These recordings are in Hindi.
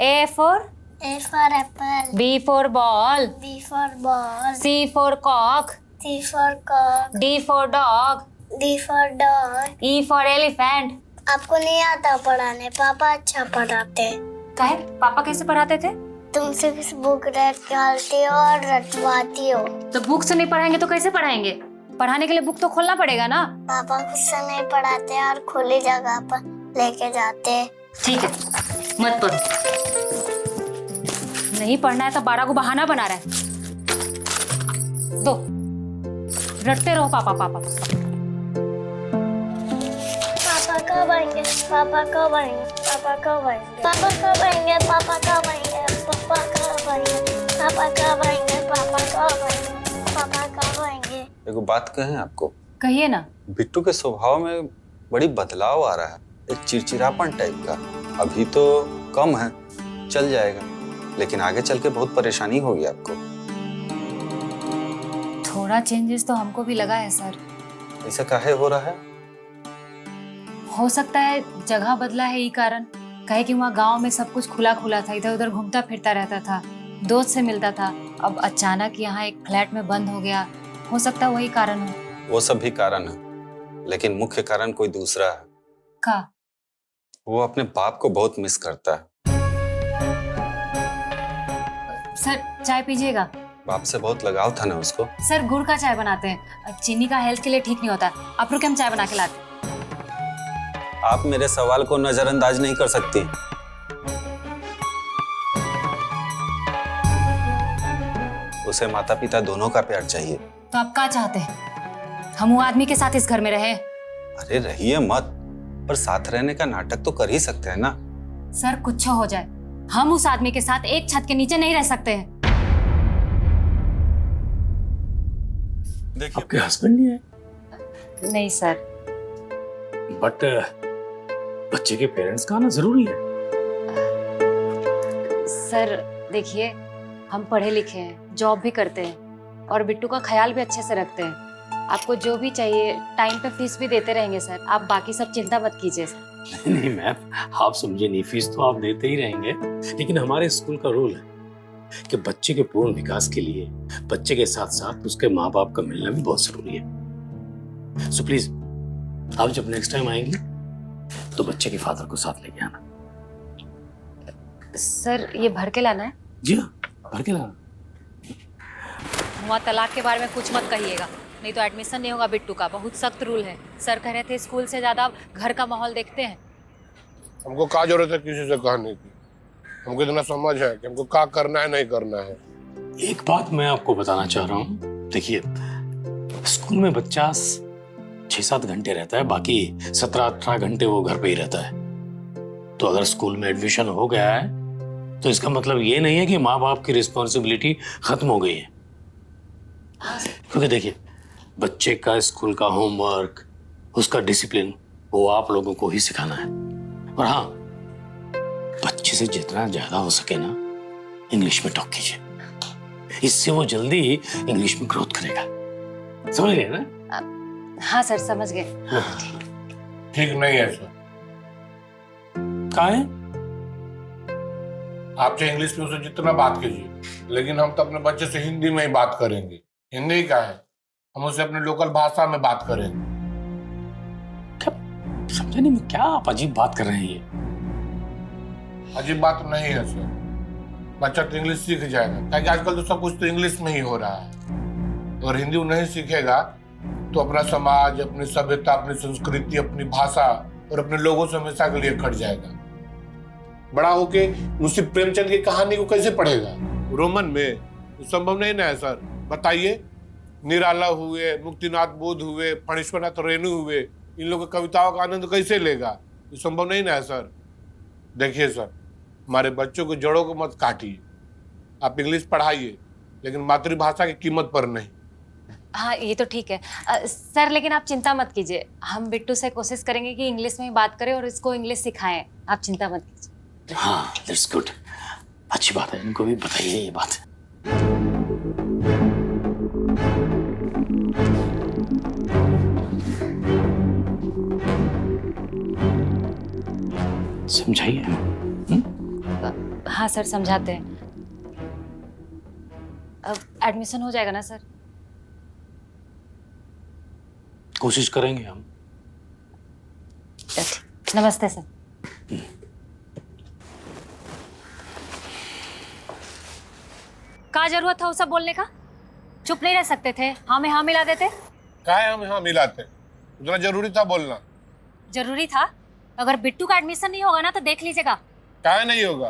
A for A for apple. B for ball. B for ball. C for cock. C for cock. D for dog. D for dog. E for elephant. आपको नहीं आता पढ़ाने, पापा अच्छा पढ़ाते। काहे? पापा कैसे पढ़ाते थे? तुम सिर्फ बुक निकालती हो और रटवाती हो। तो बुक से नहीं पढ़ाएंगे तो कैसे पढ़ाएंगे? पढ़ाने के लिए बुक तो खोलना पड़ेगा ना। पापा खुद से नहीं पढ़ाते और खुली जगह पर लेके जाते। ठीक है, मत पढ़ो। नहीं पढ़ना है तो 12 को बहाना बना रहा है। दो, रटते रहो पापा पापा पापा। पापा कब आएंगे? पापा कब आएंगे? पापा कब आएंगे? पापा कब आएंगे? पापा कब आएंगे? पापा कब आएंगे? पापा कब आएंगे? पापा कब आएंगे? पापा कब आएंगे? एगो बात कहें आपको, कहिए ना। बिट्टू के स्वभाव में बड़ी बदलाव आ रहा है, एक चिड़चिड़ापन टाइप का। अभी तो कम है, चल जाएगा, लेकिन आगे चल के बहुत परेशानी होगी आपको। थोड़ा चेंजेस तो हमको भी लगा है सर। ऐसा काहे हो रहा है? हो सकता है जगह बदला है, यही कारण। कहे कि वहाँ गांव में सब कुछ खुला खुला था, इधर उधर घूमता फिरता रहता था, दोस्त से मिलता था। अब अचानक यहाँ एक फ्लैट में बंद हो गया। हो सकता है वही कारण हो। वो सब भी कारण है, लेकिन मुख्य कारण कोई दूसरा है। का? वो अपने बाप को बहुत मिस करता है। सर चाय पीजिएगा। बाप से बहुत लगाव था ना उसको। सर गुड़ का चाय बनाते हैं, चीनी का हेल्थ के लिए ठीक नहीं होता। आप रुके, हम चाय बना के लाते। आप मेरे सवाल को नजरअंदाज नहीं कर सकती। उसे माता पिता दोनों का प्यार चाहिए। तो आप क्या चाहते हैं? हम वो आदमी के साथ इस घर में रहे? अरे रहिए मत, पर साथ रहने का नाटक तो कर ही सकते हैं ना। सर कुछ हो जाए, हम उस आदमी के साथ एक छत के नीचे नहीं रह सकते हैं। देखिए, आपके हस्बैंड नहीं है? नहीं सर। बट बच्चे के पेरेंट्स का आना जरूरी है। सर देखिए, हम पढ़े लिखे हैं, जॉब भी करते हैं और बिट्टू का ख्याल भी अच्छे से रखते हैं। आपको जो भी चाहिए टाइम पे फीस भी देते रहेंगे सर। आप बाकी सब चिंता मत कीजिए सर। नहीं मैम, आप समझे नहीं, फीस तो आप देते ही रहेंगे, लेकिन हमारे स्कूल का रूल है कि बच्चे के पूर्ण विकास के लिए बच्चे के साथ साथ उसके माँ बाप का मिलना भी बहुत जरूरी है। सो प्लीज आप जब नेक्स्ट टाइम आएंगी तो बच्चे के फादर को साथ लेके आना। सर ये भर के लाना है? जी हाँ, भर के लाना। वहाँ तलाक के बारे में कुछ मत कहिएगा, नहीं तो एडमिशन नहीं होगा बिट्टू का। बहुत सख्त रूल है। सर कह रहे थे स्कूल से ज्यादा घर का माहौल देखते हैं। हमको क्या जरूरत है किसी से कहने की? हमको इतना समझ है कि हमको क्या करना है नहीं करना है। एक बात मैं आपको बताना चाह रहा हूँ, देखिए स्कूल में बच्चा 6-7 घंटे रहता है, बाकी 17-18 घंटे वो घर पे ही रहता है। तो अगर स्कूल में एडमिशन हो गया है तो इसका मतलब ये नहीं है कि माँ बाप की रिस्पॉन्सिबिलिटी खत्म हो गई है। क्योंकि देखिए बच्चे का स्कूल का होमवर्क, उसका डिसिप्लिन वो आप लोगों को ही सिखाना है। और हाँ, बच्चे से जितना ज्यादा हो सके ना इंग्लिश में टॉक कीजिए, इससे वो जल्दी इंग्लिश में ग्रोथ करेगा। समझ गए ना? हाँ सर समझ गए। ठीक नहीं है सर। कहाँ है? आपसे इंग्लिश में उसे जितना बात कीजिए, लेकिन हम तो अपने बच्चे से हिंदी में ही बात करेंगे। हिंदी का है, हम उसे अपने लोकल भाषा में बात करेंगे। क्या समझा नहीं मैं, क्या आप अजीब बात कर रहे हैं? ये अजीब बात नहीं है सर। बच्चा तो इंग्लिश सीख जाएगा, क्योंकि आजकल तो सब कुछ तो इंग्लिश में ही हो रहा है। अगर हिंदी वो नहीं सीखेगा तो अपना समाज, अपनी सभ्यता, अपनी संस्कृति, अपनी भाषा और अपने लोगों से हमेशा के लिए कट जाएगा। बड़ा होके मुंशी प्रेमचंद की कहानी को कैसे पढ़ेगा? रोमन में तो संभव नहीं ना है सर। बताइए, निराला हुए, मुक्तिनाथ बोध हुए, फणीश्वरनाथ रेणु हुए, इन लोगों की कविताओं का आनंद कैसे लेगा? ये संभव नहीं ना है सर। देखिए सर, हमारे बच्चों को जड़ों को मत काटिए। आप इंग्लिश पढ़ाइए, लेकिन मातृभाषा की कीमत पर नहीं। हाँ ये तो ठीक है सर, लेकिन आप चिंता मत कीजिए। हम बिट्टू से कोशिश करेंगे कि इंग्लिश में ही बात करें और इसको इंग्लिश सिखाएं। आप चिंता मत कीजिए। हाँ दैट्स गुड, अच्छी बात है। इनको भी बताइए ये बात। समझाइए। हाँ सर, समझाते हैं। अब एडमिशन हो जाएगा ना सर? कोशिश करेंगे हम। नमस्ते सर। क्या जरूरत था वो सब बोलने का? चुप नहीं रह सकते थे? हाँ में हाँ मिला देते। काहे हम यहाँ मिलाते? उतना जरूरी था बोलना? जरूरी था। अगर बिट्टू का एडमिशन नहीं होगा ना तो देख लीजिएगा। काहे नहीं होगा?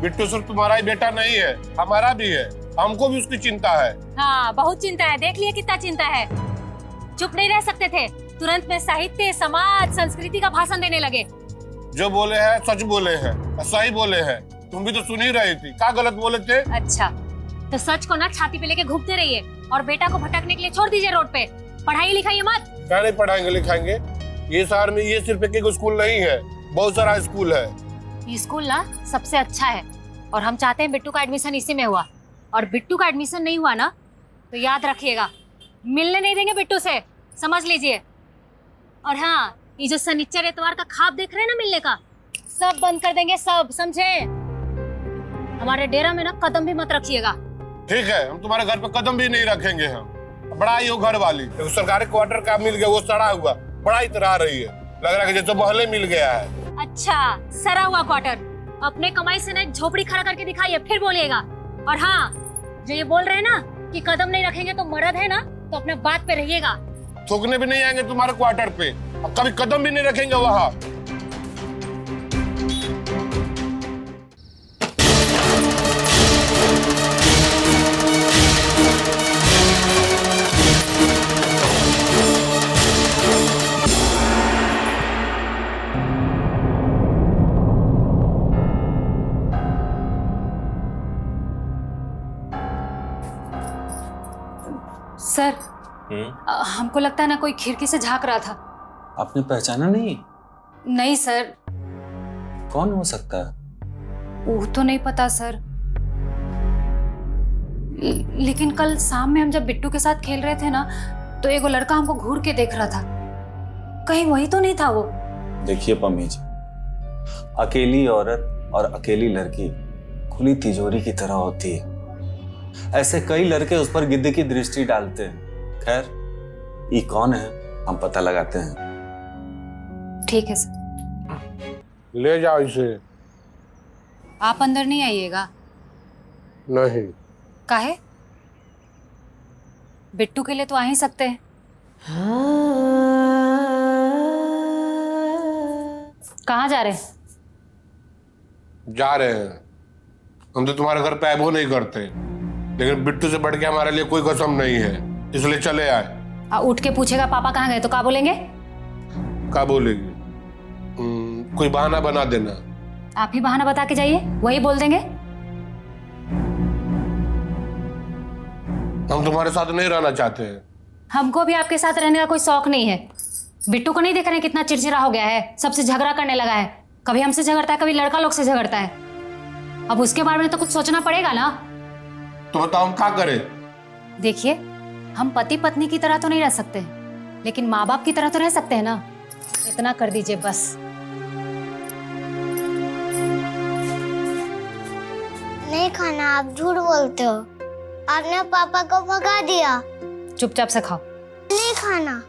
बिट्टू सिर्फ तुम्हारा ही बेटा नहीं है, हमारा भी है। हमको भी उसकी चिंता है। हाँ, बहुत चिंता है। देख लिए कितना चिंता है। चुप नहीं रह सकते थे। तुरंत में साहित्य, समाज, संस्कृति का भाषण देने लगे। जो बोले हैं सच बोले हैं, सही बोले हैं। तुम भी तो सुन ही रही थी। क्या गलत बोले थे? अच्छा, तो सच को ना छाती पे लेके घूमते रहिए और बेटा को भटकने के लिए छोड़ दीजिए रोड पे। पढ़ाई लिखाई मत। क्या नहीं पढ़ाएंगे लिखाएंगे? ये शहर में ये सिर्फ एक स्कूल नहीं है, बहुत सारा स्कूल है। ये स्कूल ना सबसे अच्छा है और हम चाहते हैं बिट्टू का एडमिशन इसी में हुआ। और बिट्टू का एडमिशन नहीं हुआ ना तो याद रखिएगा, मिलने नहीं देंगे बिट्टू से, समझ लीजिए। और हाँ, ये जो शनिचर इतवार का खाब देख रहे हैं ना मिलने का, सब बंद कर देंगे, सब, समझे? हमारे डेरा में ना कदम भी मत रखिएगा। ठीक है, हम तुम्हारे घर पे कदम भी नहीं रखेंगे। हम बड़ा ही हो घर वाली। एक सरकारी क्वार्टर का मिल गया, वो सड़ा हुआ, बड़ा इतरा रही है। लग रहा है जैसे मोहल्ले मिल गया है। अच्छा, सड़ा हुआ क्वार्टर। अपने कमाई से ना एक झोपड़ी खड़ा करके दिखाइए, फिर बोलिएगा। और हाँ, जो ये बोल रहे हैं ना कि कदम नहीं रखेंगे तो मर्द है ना, तो अपने बात पे रहिएगा। थूकने भी नहीं आएंगे तुम्हारे क्वार्टर पे, अब कभी कदम भी नहीं रखेंगे वहाँ। सर, हमको लगता है ना कोई खिड़की से झांक रहा था। आपने पहचाना नहीं? नहीं सर। कौन हो सकता है? वो तो नहीं पता सर। लेकिन कल शाम में हम जब बिट्टू के साथ खेल रहे थे ना, तो एगो लड़का हमको घूर के देख रहा था। कहीं वही तो नहीं था वो? देखिए पम्मी जी, अकेली औरत और अकेली लड़की खुली तिजोरी की तरह होती है। ऐसे कई लड़के उस पर गिद्ध की दृष्टि डालते हैं। खैर, ये कौन है हम पता लगाते हैं। ठीक है सर। ले जाओ इसे। आप अंदर नहीं आइएगा। नहीं। काहे? बिट्टू के लिए तो आ ही सकते हैं। कहाँ जा रहे हैं? जा रहे हैं। हम तो तुम्हारे घर पे ऐबो नहीं करते, लेकिन बिट्टू से बढ़ के हमारे लिए कोई कसम नहीं है, इसलिए चले आए। उठ के पूछेगा पापा कहाँ गए तो क्या बोलेंगे? क्या बोलेगी? कोई बहाना बना देना। आप ही बहाना बता के जाइए, वही बोल देंगे। हम तुम्हारे साथ नहीं रहना चाहते हैं। हमको भी आपके साथ रहने का कोई शौक नहीं है। बिट्टू को नहीं देख रहे हैं कितना चिड़चिड़ा हो गया है, सबसे झगड़ा करने लगा है। कभी हमसे झगड़ता है, कभी लड़का लोग से झगड़ता है। अब उसके बारे में तो कुछ सोचना पड़ेगा ना। तो बताओ हम क्या करें? देखिए, हम पति पत्नी की तरह तो नहीं रह सकते, लेकिन माँ बाप की तरह तो रह सकते हैं ना। इतना कर दीजिए बस। नहीं खाना, आप झूठ बोलते हो। आपने पापा को भगा दिया। चुपचाप से खाओ। नहीं खाना।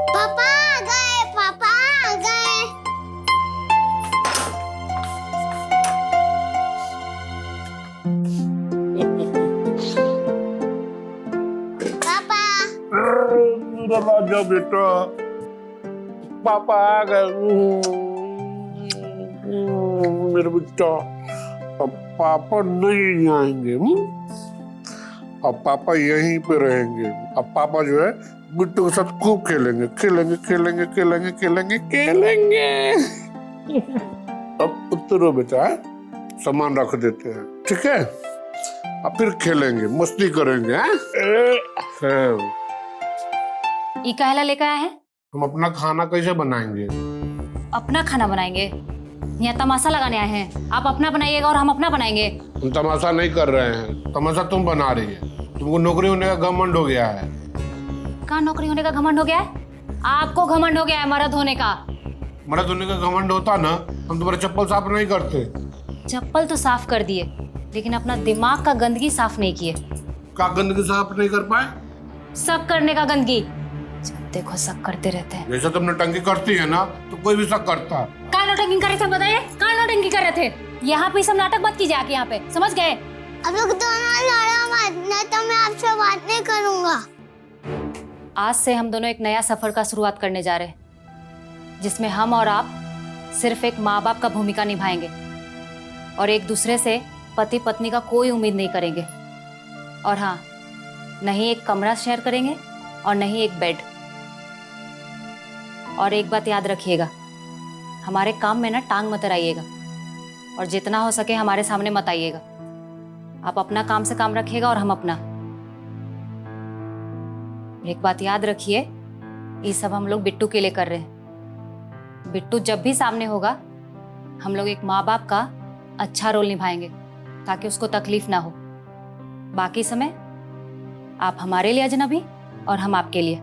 पापा आ गए, पापा आ गए। पापा। राजा बेटा, पापा आ गए। मेरे बेटा, अब पापा नहीं आएंगे। अब पापा यहीं पे रहेंगे। अब पापा जो है बिट्टू के साथ खूब खेलेंगे, खेलेंगे खेलेंगे खेलेंगे खेलेंगे खेलेंगे। अब उतरो बेटा, सामान रख देते हैं, ठीक है? अब फिर खेलेंगे, मस्ती करेंगे। ये कहला लेकर आए हैं? हम अपना खाना कैसे बनाएंगे? अपना खाना बनाएंगे? यहाँ तमाशा लगाने आए हैं? आप अपना बनाइएगा और हम अपना बनाएंगे। हम तमाशा नहीं कर रहे हैं, तमाशा तुम बना रही है। तुमको नौकरी होने का घमंड हो गया है। कहाँ नौकरी होने का घमंड हो गया है? आपको घमंड हो गया है मर्द होने का। मर्द होने का घमंड होता ना, हम तुम्हारे चप्पल साफ नहीं करते। चप्पल तो साफ कर दिए, लेकिन अपना दिमाग का गंदगी साफ नहीं किए। क्या गंदगी साफ नहीं कर पाए? सब करने का गंदगी, जब देखो सब करते रहते हैं। जैसे तुमने टंकी करती है ना, तो कोई भी शक करता है। कहाँ नौटंकी कर रहे थे बताइए, कहाँ नौटंकी कर रहे थे? यहाँ पे सब नाटक मत कीजिए आके, यहाँ पे समझ गए? अब लोग दोनों लड़ा मत, नहीं तो मैं आपसे बात नहीं करूंगा। आज से हम दोनों एक नया सफर का शुरुआत करने जा रहे हैं, जिसमें हम और आप सिर्फ एक माँ बाप का भूमिका निभाएंगे और एक दूसरे से पति पत्नी का कोई उम्मीद नहीं करेंगे। और हाँ, नहीं एक कमरा शेयर करेंगे और नहीं एक बेड। और एक बात याद रखिएगा, हमारे काम में ना टांग मत अड़ाइएगा और जितना हो सके हमारे सामने मत आइएगा। आप अपना काम से काम रखिएगा और हम अपना। एक बात याद रखिए, ये सब हम लोग बिट्टू के लिए कर रहे हैं। बिट्टू जब भी सामने होगा, हम लोग एक माँ बाप का अच्छा रोल निभाएंगे ताकि उसको तकलीफ ना हो। बाकी समय आप हमारे लिए अजनबी और हम आपके लिए।